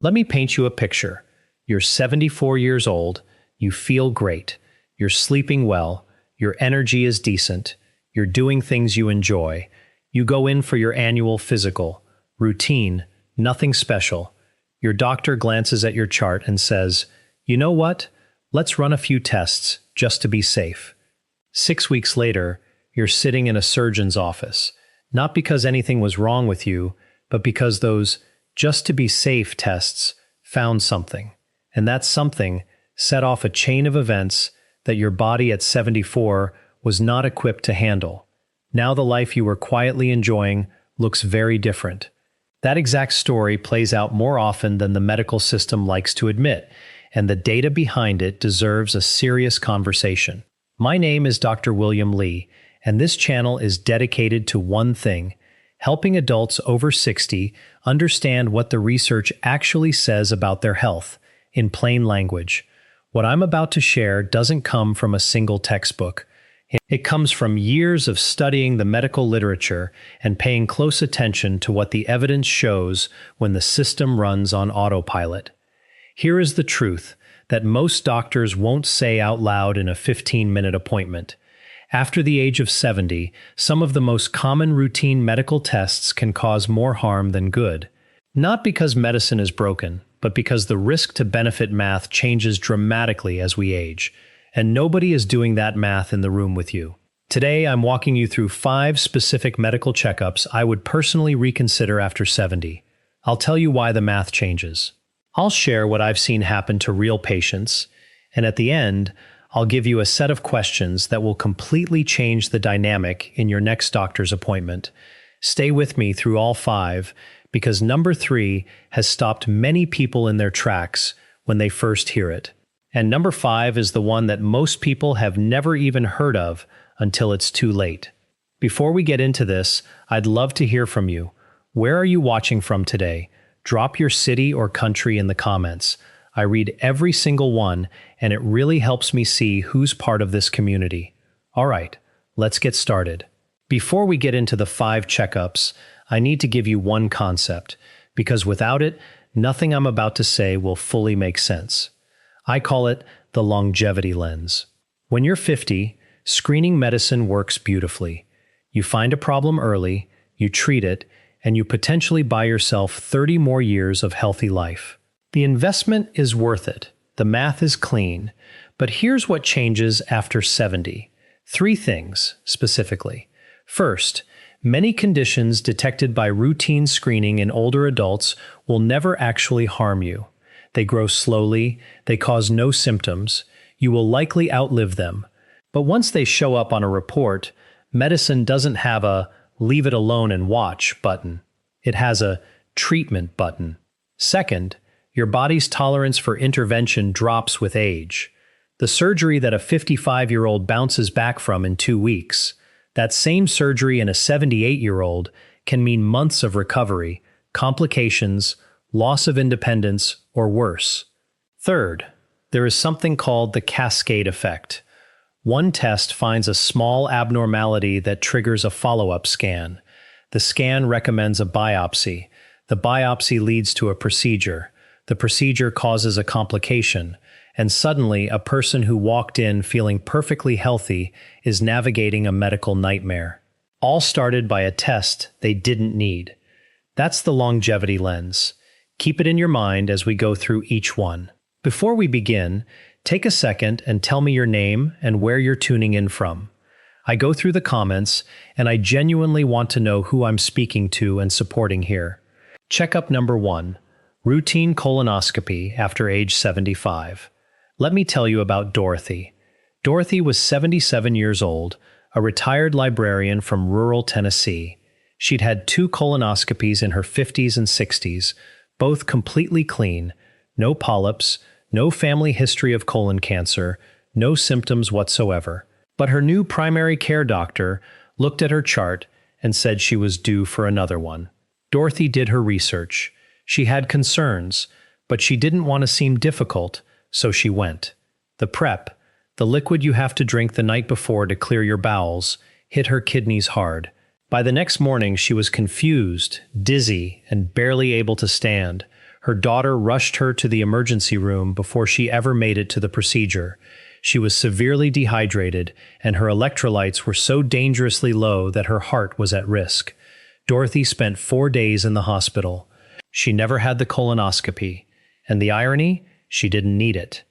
Let me paint you a picture. You're 74 years old, you feel great, you're sleeping well, your energy is decent, you're doing things you enjoy. You go in for your annual physical, routine, nothing special. Your doctor glances at your chart and says, "You know what? Let's run a few tests just to be safe." 6 weeks later, you're sitting in a surgeon's office, not because anything was wrong with you, but because those just to be safe tests found something. And that something set off a chain of events that your body at 74 was not equipped to handle. Now the life you were quietly enjoying looks very different. That exact story plays out more often than the medical system likes to admit, and the data behind it deserves a serious conversation. My name is Dr. William Lee, and this channel is dedicated to one thing: helping adults over 60 understand what the research actually says about their health, in plain language. What I'm about to share doesn't come from a single textbook. It comes from years of studying the medical literature and paying close attention to what the evidence shows when the system runs on autopilot. Here is the truth that most doctors won't say out loud in a 15-minute appointment. After the age of 70, some of the most common routine medical tests can cause more harm than good. Not because medicine is broken, but because the risk-to-benefit math changes dramatically as we age. And nobody is doing that math in the room with you. Today, I'm walking you through 5 specific medical checkups I would personally reconsider after 70. I'll tell you why the math changes. I'll share what I've seen happen to real patients, and at the end, I'll give you a set of questions that will completely change the dynamic in your next doctor's appointment. Stay with me through all 5, because number 3 has stopped many people in their tracks when they first hear it. And number 5 is the one that most people have never even heard of until it's too late. Before we get into this, I'd love to hear from you. Where are you watching from today? Drop your city or country in the comments. I read every single one, and it really helps me see who's part of this community. All right, let's get started. Before we get into the 5 checkups, I need to give you one concept, because without it, nothing I'm about to say will fully make sense. I call it the longevity lens. When you're 50, screening medicine works beautifully. You find a problem early, you treat it, and you potentially buy yourself 30 more years of healthy life. The investment is worth it. The math is clean. But here's what changes after 70. 3 things, specifically. First, many conditions detected by routine screening in older adults will never actually harm you. They grow slowly, they cause no symptoms, you will likely outlive them. But once they show up on a report, medicine doesn't have a "leave it alone and watch" button. It has a treatment button. Second, your body's tolerance for intervention drops with age. The surgery that a 55-year-old bounces back from in 2 weeks, that same surgery in a 78-year-old can mean months of recovery, complications, loss of independence, or worse. Third, there is something called the cascade effect. One test finds a small abnormality that triggers a follow-up scan. The scan recommends a biopsy. The biopsy leads to a procedure. The procedure causes a complication. And suddenly, a person who walked in feeling perfectly healthy is navigating a medical nightmare. All started by a test they didn't need. That's the longevity lens. Keep it in your mind as we go through each one. Before we begin, take a second and tell me your name and where you're tuning in from. I go through the comments, and I genuinely want to know who I'm speaking to and supporting here. Checkup number 1. Routine colonoscopy after age 75. Let me tell you about Dorothy. Dorothy was 77 years old, a retired librarian from rural Tennessee. She'd had 2 colonoscopies in her 50s and 60s, both completely clean, no polyps, no family history of colon cancer, no symptoms whatsoever. But her new primary care doctor looked at her chart and said she was due for another one. Dorothy did her research. She had concerns, but she didn't want to seem difficult, so she went. The prep, the liquid you have to drink the night before to clear your bowels, hit her kidneys hard. By the next morning, she was confused, dizzy, and barely able to stand. Her daughter rushed her to the emergency room before she ever made it to the procedure. She was severely dehydrated, and her electrolytes were so dangerously low that her heart was at risk. Dorothy spent 4 days in the hospital. She never had the colonoscopy. And the irony? She didn't need it.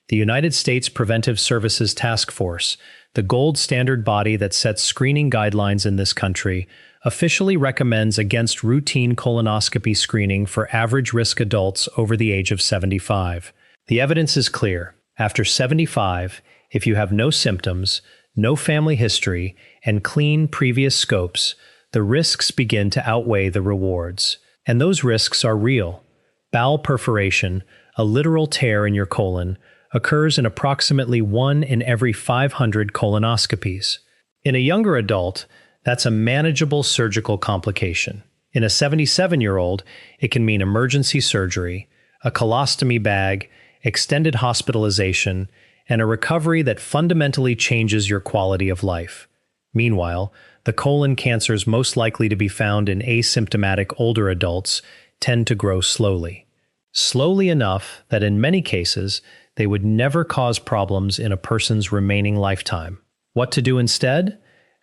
The United States Preventive Services Task Force, the gold standard body that sets screening guidelines in this country, officially recommends against routine colonoscopy screening for average-risk adults over the age of 75. The evidence is clear. After 75, if you have no symptoms, no family history, and clean previous scopes, the risks begin to outweigh the rewards. And those risks are real. Bowel perforation, a literal tear in your colon, occurs in approximately 1 in every 500 colonoscopies. In a younger adult, that's a manageable surgical complication. In a 77-year-old, it can mean emergency surgery, a colostomy bag, extended hospitalization, and a recovery that fundamentally changes your quality of life. Meanwhile, the colon cancers most likely to be found in asymptomatic older adults tend to grow slowly. Slowly enough that in many cases, they would never cause problems in a person's remaining lifetime. What to do instead?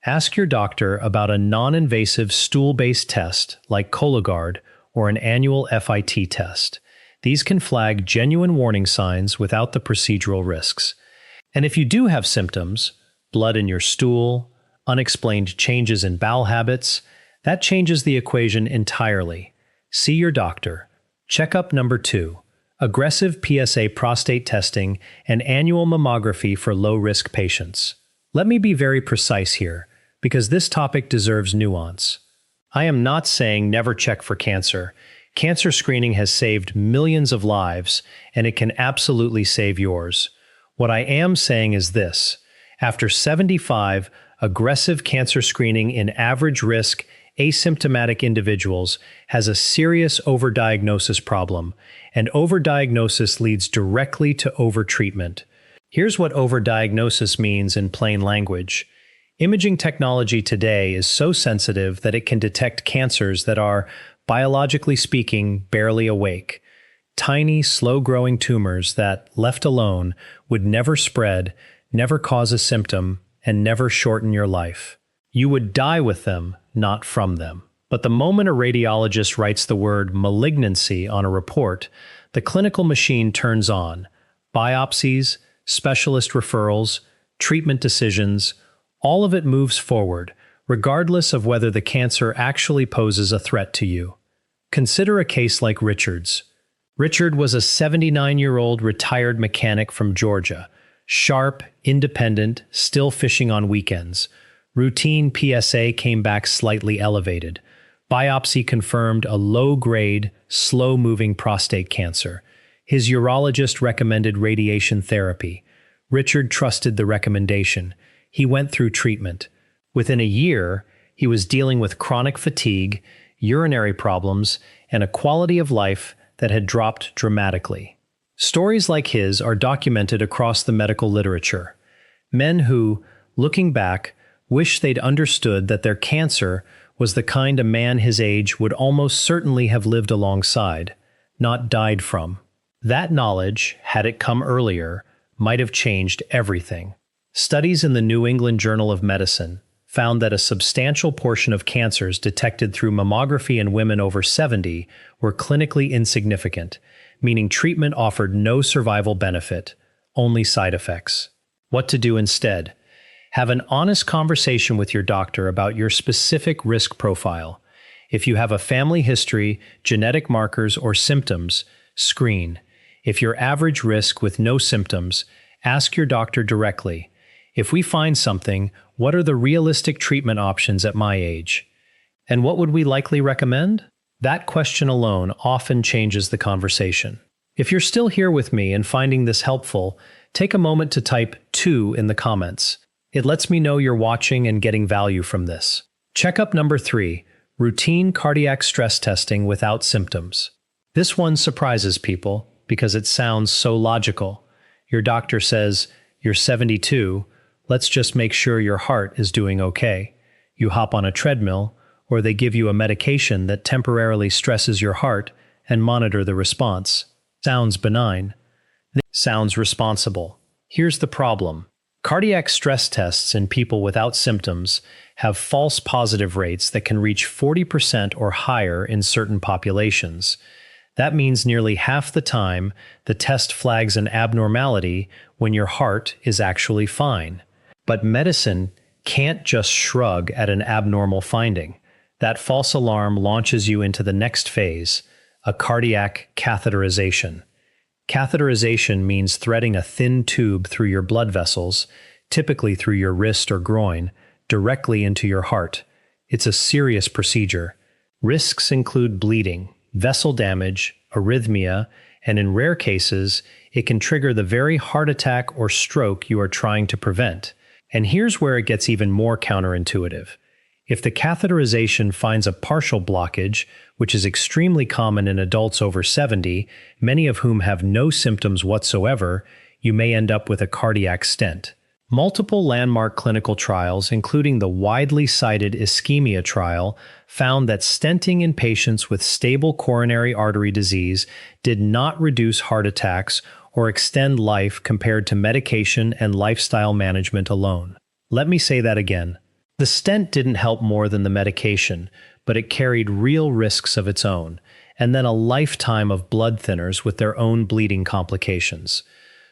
Ask your doctor about a non-invasive stool-based test like Cologuard or an annual FIT test. These can flag genuine warning signs without the procedural risks. And if you do have symptoms, blood in your stool, unexplained changes in bowel habits, that changes the equation entirely. See your doctor. Checkup number 2. Aggressive PSA prostate testing and annual mammography for low-risk patients. Let me be very precise here, because this topic deserves nuance. I am not saying never check for cancer. Cancer screening has saved millions of lives, and it can absolutely save yours. What I am saying is this. After 75, aggressive cancer screening in average-risk, asymptomatic individuals has a serious overdiagnosis problem, and overdiagnosis leads directly to overtreatment. Here's what overdiagnosis means in plain language. Imaging technology today is so sensitive that it can detect cancers that are, biologically speaking, barely awake. Tiny, slow-growing tumors that, left alone, would never spread, never cause a symptom, and never shorten your life. You would die with them, not from them. But the moment a radiologist writes the word malignancy on a report, the clinical machine turns on. Biopsies, specialist referrals, treatment decisions, all of it moves forward, regardless of whether the cancer actually poses a threat to you. Consider a case like Richard's. Richard was a 79-year-old retired mechanic from Georgia, sharp, independent, still fishing on weekends. Routine PSA came back slightly elevated. Biopsy confirmed a low-grade, slow-moving prostate cancer. His urologist recommended radiation therapy. Richard trusted the recommendation. He went through treatment. Within a year, he was dealing with chronic fatigue, urinary problems, and a quality of life that had dropped dramatically. Stories like his are documented across the medical literature. Men who, looking back, wish they'd understood that their cancer was the kind a man his age would almost certainly have lived alongside, not died from. That knowledge, had it come earlier, might have changed everything. Studies in the New England Journal of Medicine found that a substantial portion of cancers detected through mammography in women over 70 were clinically insignificant, meaning treatment offered no survival benefit, only side effects. What to do instead? Have an honest conversation with your doctor about your specific risk profile. If you have a family history, genetic markers, or symptoms, screen. If you're average risk with no symptoms, ask your doctor directly. If we find something, what are the realistic treatment options at my age? And what would we likely recommend? That question alone often changes the conversation. If you're still here with me and finding this helpful, take a moment to type 2 in the comments. It lets me know you're watching and getting value from this. Checkup number 3, routine cardiac stress testing without symptoms. This one surprises people because it sounds so logical. Your doctor says, "You're 72, let's just make sure your heart is doing okay." You hop on a treadmill, or they give you a medication that temporarily stresses your heart, and monitor the response. Sounds benign. Sounds responsible. Here's the problem. Cardiac stress tests in people without symptoms have false positive rates that can reach 40% or higher in certain populations. That means nearly half the time the test flags an abnormality when your heart is actually fine. But medicine can't just shrug at an abnormal finding. That false alarm launches you into the next phase, a cardiac catheterization. Catheterization means threading a thin tube through your blood vessels, typically through your wrist or groin, directly into your heart. It's a serious procedure. Risks include bleeding, vessel damage, arrhythmia, and in rare cases, it can trigger the very heart attack or stroke you are trying to prevent. And here's where it gets even more counterintuitive. If the catheterization finds a partial blockage, which is extremely common in adults over 70, many of whom have no symptoms whatsoever, you may end up with a cardiac stent. Multiple landmark clinical trials, including the widely cited ischemia trial, found that stenting in patients with stable coronary artery disease did not reduce heart attacks or extend life compared to medication and lifestyle management alone. Let me say that again. The stent didn't help more than the medication, but it carried real risks of its own, and then a lifetime of blood thinners with their own bleeding complications.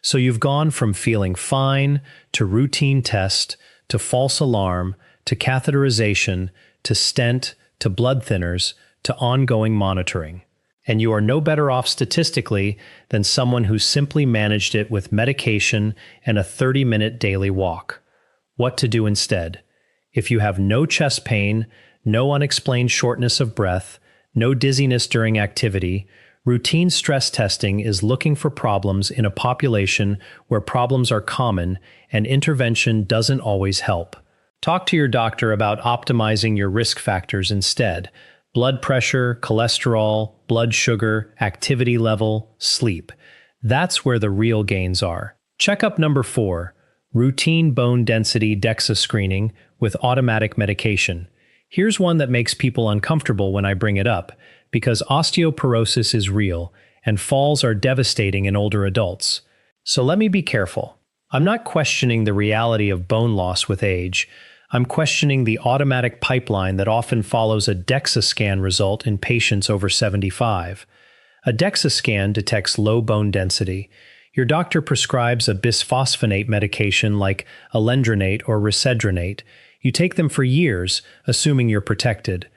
So you've gone from feeling fine, to routine test, to false alarm, to catheterization, to stent, to blood thinners, to ongoing monitoring. And you are no better off statistically than someone who simply managed it with medication and a 30-minute daily walk. What to do instead? If you have no chest pain, no unexplained shortness of breath, no dizziness during activity, routine stress testing is looking for problems in a population where problems are common and intervention doesn't always help. Talk to your doctor about optimizing your risk factors instead: blood pressure, cholesterol, blood sugar, activity level, sleep. That's where the real gains are. Checkup number 4, routine bone density DEXA screening with automatic medication. Here's one that makes people uncomfortable when I bring it up, because osteoporosis is real, and falls are devastating in older adults. So let me be careful. I'm not questioning the reality of bone loss with age. I'm questioning the automatic pipeline that often follows a DEXA scan result in patients over 75. A DEXA scan detects low bone density. Your doctor prescribes a bisphosphonate medication like alendronate or risedronate. You take them for years, assuming you're protected.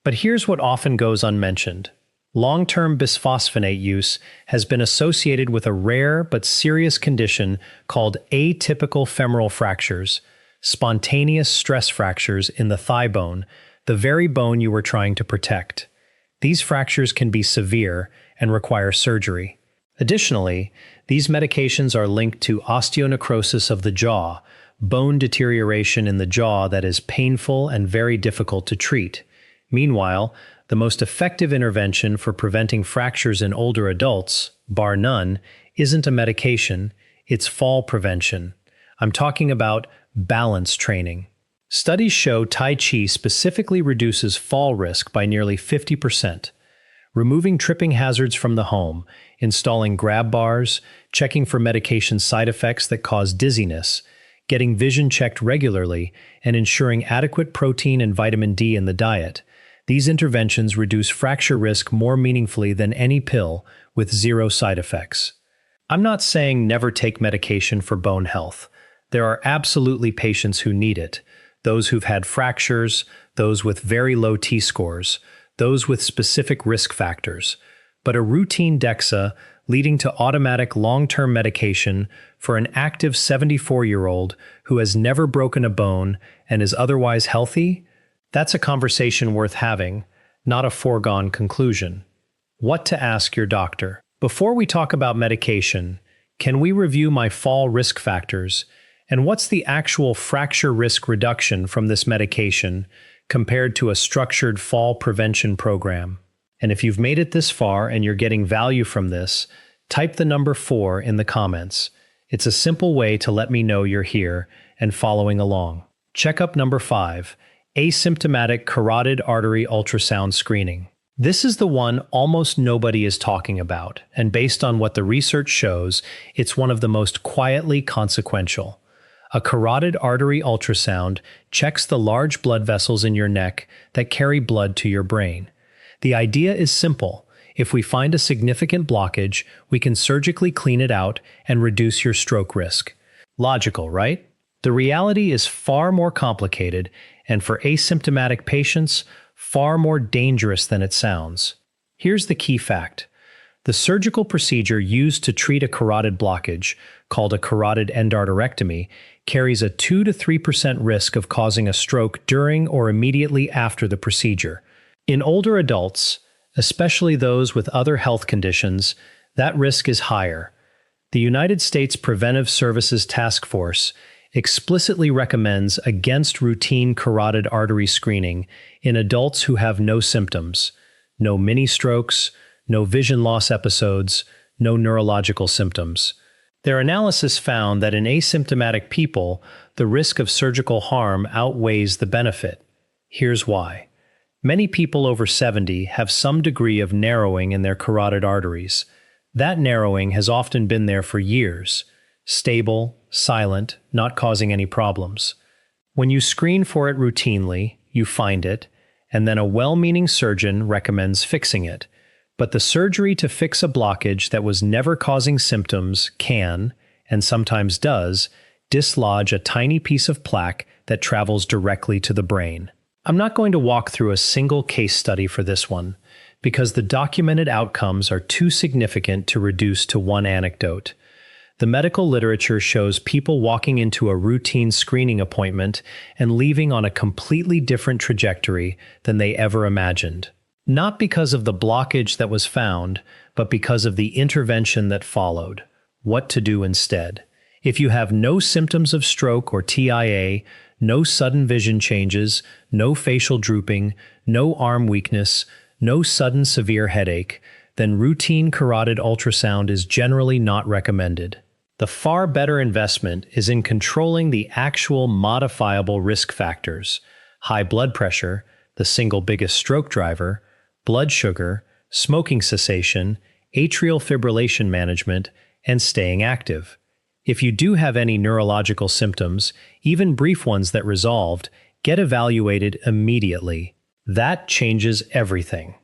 But here's what often goes unmentioned. Long-term bisphosphonate use has been associated with a rare but serious condition called atypical femoral fractures, spontaneous stress fractures in the thigh bone, the very bone you were trying to protect. These fractures can be severe and require surgery. Additionally, these medications are linked to osteonecrosis of the jaw, bone deterioration in the jaw that is painful and very difficult to treat. Meanwhile, the most effective intervention for preventing fractures in older adults, bar none, isn't a medication, it's fall prevention. I'm talking about balance training. Studies show Tai Chi specifically reduces fall risk by nearly 50%. Removing tripping hazards from the home, installing grab bars, checking for medication side effects that cause dizziness, getting vision checked regularly, and ensuring adequate protein and vitamin D in the diet. These interventions reduce fracture risk more meaningfully than any pill, with zero side effects. I'm not saying never take medication for bone health. There are absolutely patients who need it, those who've had fractures, those with very low T-scores, those with specific risk factors. But a routine DEXA leading to automatic long-term medication for an active 74-year-old who has never broken a bone and is otherwise healthy? That's a conversation worth having, not a foregone conclusion. What to ask your doctor. Before we talk about medication, can we review my fall risk factors, and what's the actual fracture risk reduction from this medication compared to a structured fall prevention program? And if you've made it this far and you're getting value from this, type the number 4 in the comments. It's a simple way to let me know you're here and following along. Checkup number 5, asymptomatic carotid artery ultrasound screening. This is the one almost nobody is talking about, and based on what the research shows, it's one of the most quietly consequential. A carotid artery ultrasound checks the large blood vessels in your neck that carry blood to your brain. The idea is simple. If we find a significant blockage, we can surgically clean it out and reduce your stroke risk. Logical, right? The reality is far more complicated, and for asymptomatic patients, far more dangerous than it sounds. Here's the key fact. The surgical procedure used to treat a carotid blockage, called a carotid endarterectomy, carries a 2 to 3% risk of causing a stroke during or immediately after the procedure. In older adults, especially those with other health conditions, that risk is higher. The United States Preventive Services Task Force explicitly recommends against routine carotid artery screening in adults who have no symptoms, no mini-strokes, no vision loss episodes, no neurological symptoms. Their analysis found that in asymptomatic people, the risk of surgical harm outweighs the benefit. Here's why. Many people over 70 have some degree of narrowing in their carotid arteries. That narrowing has often been there for years, stable, silent, not causing any problems. When you screen for it routinely, you find it, and then a well-meaning surgeon recommends fixing it. But the surgery to fix a blockage that was never causing symptoms can, and sometimes does, dislodge a tiny piece of plaque that travels directly to the brain. I'm not going to walk through a single case study for this one, because the documented outcomes are too significant to reduce to one anecdote. The medical literature shows people walking into a routine screening appointment and leaving on a completely different trajectory than they ever imagined. Not because of the blockage that was found, but because of the intervention that followed. What to do instead. If you have no symptoms of stroke or TIA, no sudden vision changes, no facial drooping, no arm weakness, no sudden severe headache, then routine carotid ultrasound is generally not recommended. The far better investment is in controlling the actual modifiable risk factors: high blood pressure, the single biggest stroke driver, blood sugar, smoking cessation, atrial fibrillation management, and staying active. If you do have any neurological symptoms, even brief ones that resolved, get evaluated immediately. That changes everything.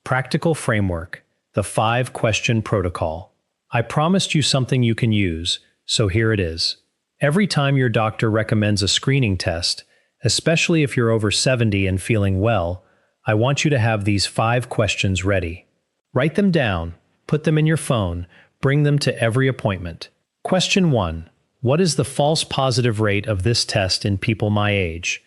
Practical framework: the 5-question protocol. I promised you something you can use, so here it is. Every time your doctor recommends a screening test, especially if you're over 70 and feeling well, I want you to have these 5 questions ready. Write them down, put them in your phone, bring them to every appointment. Question 1. What is the false positive rate of this test in people my age?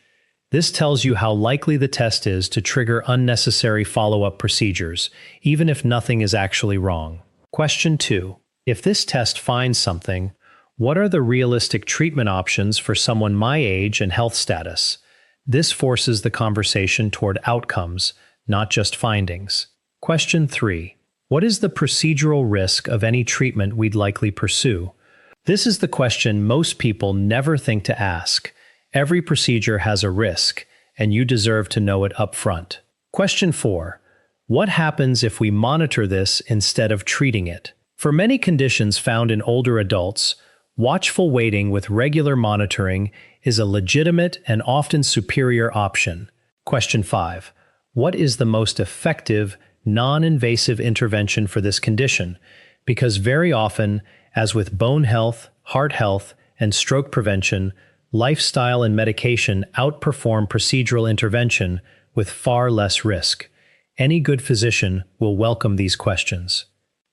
This tells you how likely the test is to trigger unnecessary follow-up procedures, even if nothing is actually wrong. Question 2. If this test finds something, what are the realistic treatment options for someone my age and health status? This forces the conversation toward outcomes, not just findings. Question 3. What is the procedural risk of any treatment we'd likely pursue? This is the question most people never think to ask. Every procedure has a risk, and you deserve to know it up front. Question 4. What happens if we monitor this instead of treating it? For many conditions found in older adults, watchful waiting with regular monitoring is a legitimate and often superior option. Question 5. What is the most effective, non-invasive intervention for this condition? Because very often, as with bone health, heart health, and stroke prevention, lifestyle and medication outperform procedural intervention with far less risk. Any good physician will welcome these questions.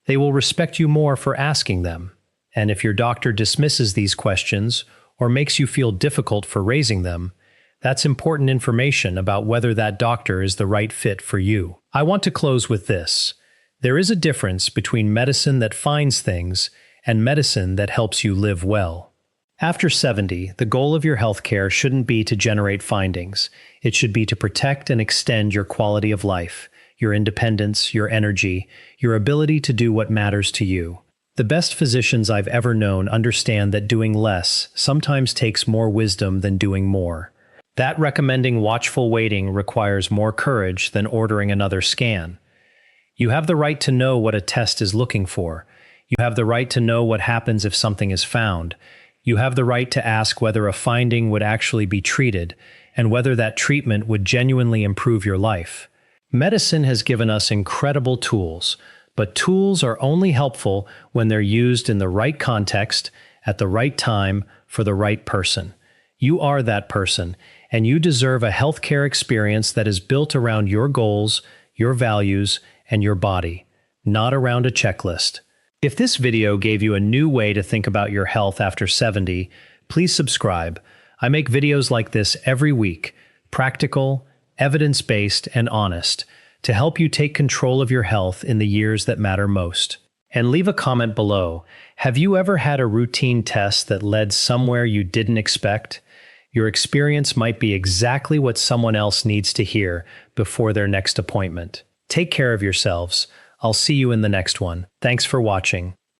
They will respect you more for asking them. And if your doctor dismisses these questions or makes you feel difficult for raising them, that's important information about whether that doctor is the right fit for you. I want to close with this. There is a difference between medicine that finds things and medicine that helps you live well. After 70, the goal of your healthcare shouldn't be to generate findings. It should be to protect and extend your quality of life, your independence, your energy, your ability to do what matters to you. The best physicians I've ever known understand that doing less sometimes takes more wisdom than doing more. That recommending watchful waiting requires more courage than ordering another scan. You have the right to know what a test is looking for. You have the right to know what happens if something is found. You have the right to ask whether a finding would actually be treated, and whether that treatment would genuinely improve your life. Medicine has given us incredible tools, but tools are only helpful when they're used in the right context, at the right time, for the right person. You are that person, and you deserve a healthcare experience that is built around your goals, your values, and your body, not around a checklist. If this video gave you a new way to think about your health after 70, please subscribe. I make videos like this every week, practical, evidence-based, and honest, to help you take control of your health in the years that matter most. And leave a comment below. Have you ever had a routine test that led somewhere you didn't expect? Your experience might be exactly what someone else needs to hear before their next appointment. Take care of yourselves. I'll see you in the next one. Thanks for watching.